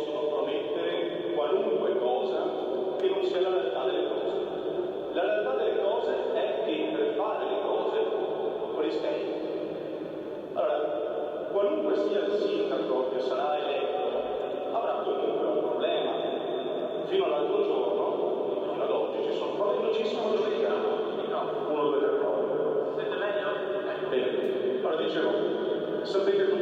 possono promettere qualunque cosa che non sia la realtà delle cose. La realtà delle cose è che per fare le cose occorre stare. Allora, qualunque sia il sindaco che sarà eletto, avrà comunque un problema. Fino all'altro giorno, fino ad oggi, ci sono prove velocissimo dove diamo. 1, 2, 3 prove. Siete meglio? Bene. Allora dicevo, sapete tutti